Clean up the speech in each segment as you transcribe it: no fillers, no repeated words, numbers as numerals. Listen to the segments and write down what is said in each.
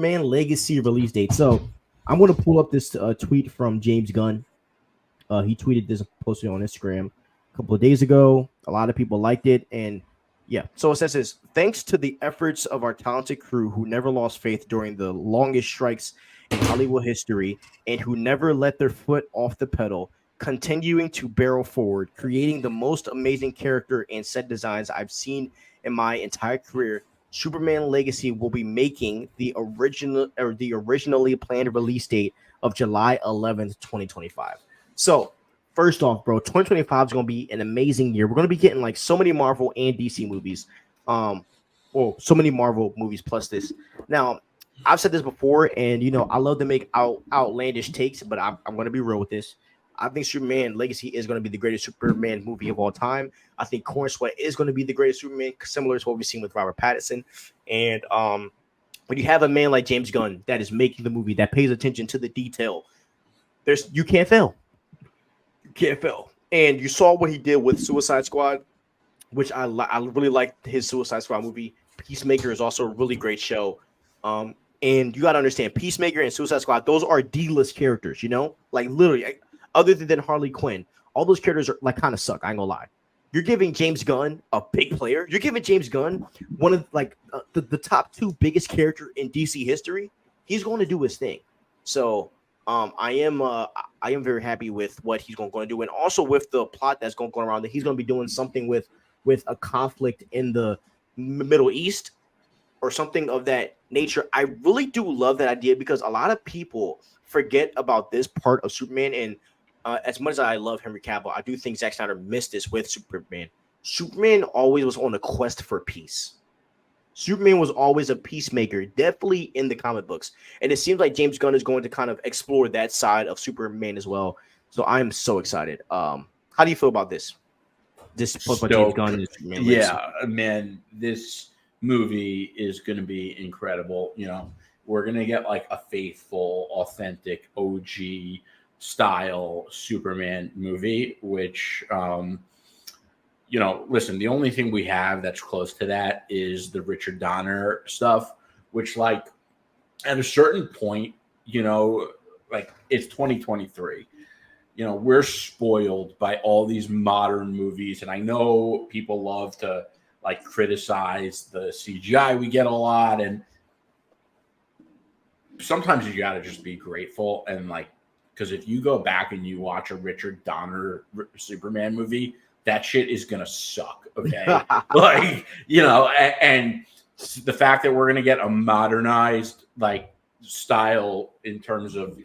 Superman Legacy release date. So I'm going to pull up this tweet from James Gunn. He tweeted this, posted on Instagram a couple of days ago. A lot of people liked it, and yeah. So it says this: thanks to the efforts of our talented crew who never lost faith during the longest strikes in Hollywood history, and who never let their foot off the pedal, continuing to barrel forward, creating the most amazing character and set designs I've seen in my entire career. Superman Legacy will be making the originally planned release date of July 11th, 2025. So, first off, bro, 2025 is going to be an amazing year. We're going to be getting like so many Marvel and DC movies. So many Marvel movies plus this. Now, I've said this before, and I love to make outlandish takes, but I'm going to be real with this. I think Superman Legacy is going to be the greatest Superman movie of all time. I think Corn Sweat is going to be the greatest Superman, similar to what we've seen with Robert Pattinson. And when you have a man like James Gunn that is making the movie, that pays attention to the detail, you can't fail. You can't fail. And you saw what he did with Suicide Squad, which I really liked his Suicide Squad movie. Peacemaker is also a really great show. And you got to understand, Peacemaker and Suicide Squad, those are D-list characters, like literally. Other than Harley Quinn, all those characters are like kind of suck. I ain't gonna lie. You're giving James Gunn a big player. You're giving James Gunn one of like the top two biggest character in DC history. He's going to do his thing. So I am very happy with what he's going to do, and also with the plot that's going around that he's going to be doing something with a conflict in the Middle East or something of that nature. I really do love that idea because a lot of people forget about this part of Superman. And as much as I love Henry Cavill, I do think Zack Snyder missed this with Superman. Superman always was on a quest for peace. Superman was always a peacemaker, definitely in the comic books. And it seems like James Gunn is going to kind of explore that side of Superman as well. So I'm so excited. How do you feel about this? This post by James Gunn and Superman. Yeah, man, this movie is going to be incredible. We're going to get like a faithful, authentic, OG style Superman movie, which, listen, the only thing we have that's close to that is the Richard Donner stuff, which like at a certain point, like it's 2023, we're spoiled by all these modern movies. And I know people love to like criticize the CGI we get a lot. And sometimes you got to just be grateful. And like, because if you go back and you watch a Richard Donner Superman movie, that shit is going to suck. Okay. Like, and the fact that we're going to get a modernized like style in terms of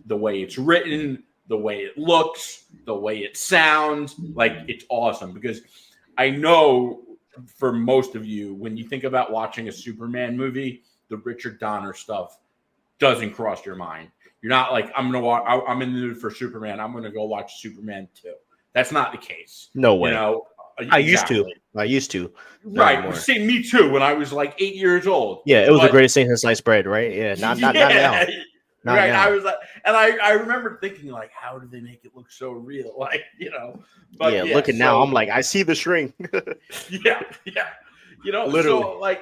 the way it's written, the way it looks, the way it sounds, like it's awesome. Because I know for most of you, when you think about watching a Superman movie, the Richard Donner stuff doesn't cross your mind. You're not like, I'm in the mood for Superman. I'm going to go watch Superman 2. That's not the case. No way. I used to. Right. See, me too. When I was like 8 years old. Yeah, it was the greatest thing since sliced bread, right? Yeah, not now. Not right. now. I was like, and I remember thinking like, how do they make it look so real? Like, But yeah, look at now. I'm like, I see the shrink. yeah. Literally. So like,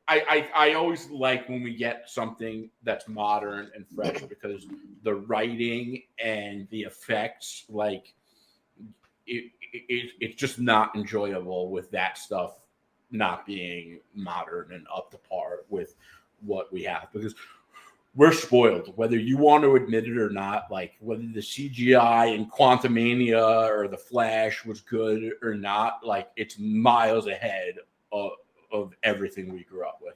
I always like when we get something that's modern and fresh because the writing and the effects, like it's just not enjoyable with that stuff not being modern and up to par with what we have, because we're spoiled, whether you want to admit it or not. Like whether the CGI in Quantumania or The Flash was good or not, like it's miles ahead of everything we grew up with.